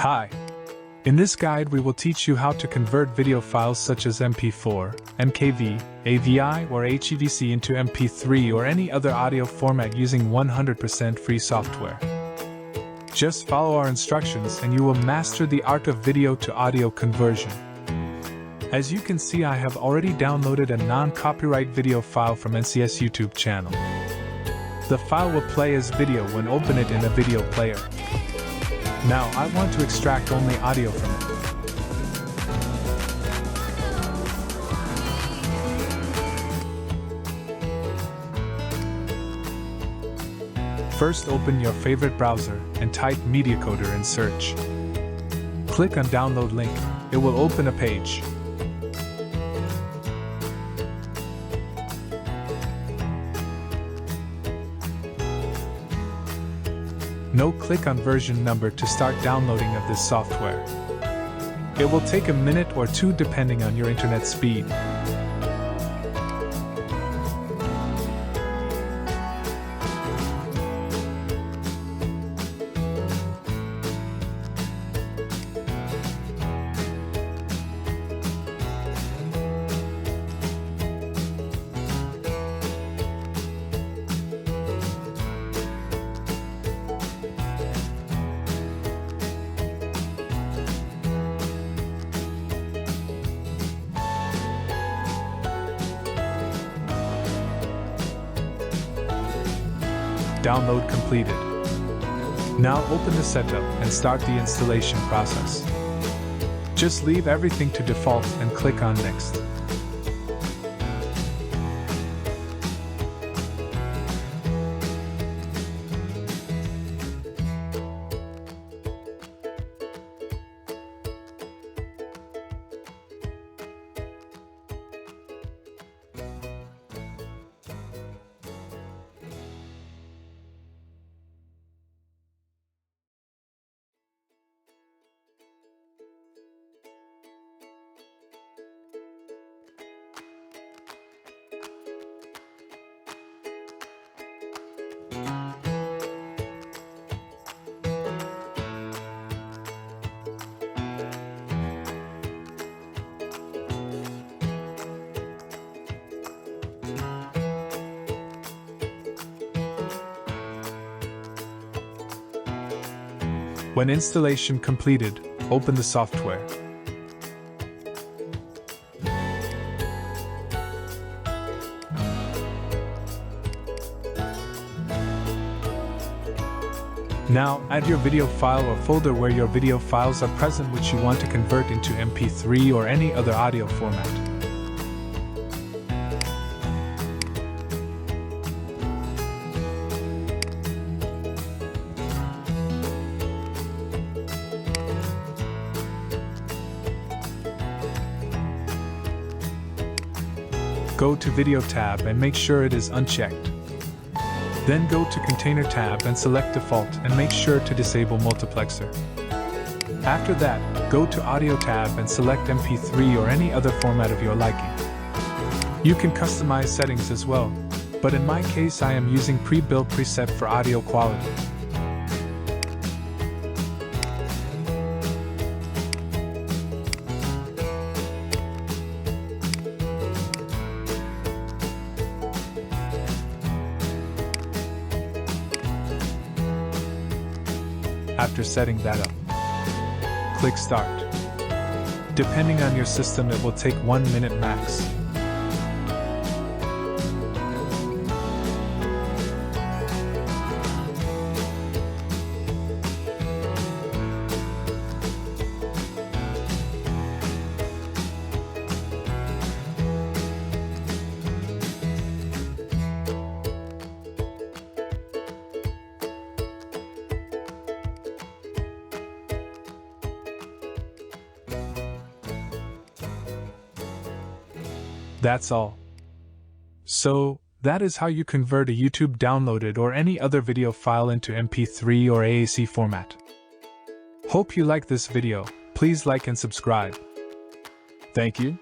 Hi! In this guide we will teach you how to convert video files such as MP4, MKV, AVI or HEVC into MP3 or any other audio format using 100% free software. Just follow our instructions and you will master the art of video to audio conversion. As you can see, I have already downloaded a non-copyright video file from NCS YouTube channel. The file will play as video when open it in a video player. Now I want to extract only audio from it. First, open your favorite browser and type MediaCoder in search. Click on download link. It will open a page. Now click on version number to start downloading of this software. It will take a minute or two depending on your internet speed. Download completed. Now open the setup and start the installation process. Just leave everything to default and click on Next. When installation completed, open the software. Now, add your video file or folder where your video files are present which you want to convert into MP3 or any other audio format. Go to Video tab and make sure it is unchecked. Then go to Container tab and select Default and make sure to disable Multiplexer. After that, go to Audio tab and select MP3 or any other format of your liking. You can customize settings as well, but in my case I am using pre-built preset for audio quality. After setting that up, click Start. Depending on your system, it will take 1 minute max. That's all. So, that is how you convert a YouTube downloaded or any other video file into MP3 or AAC format. Hope you like this video. Please like and subscribe. Thank you.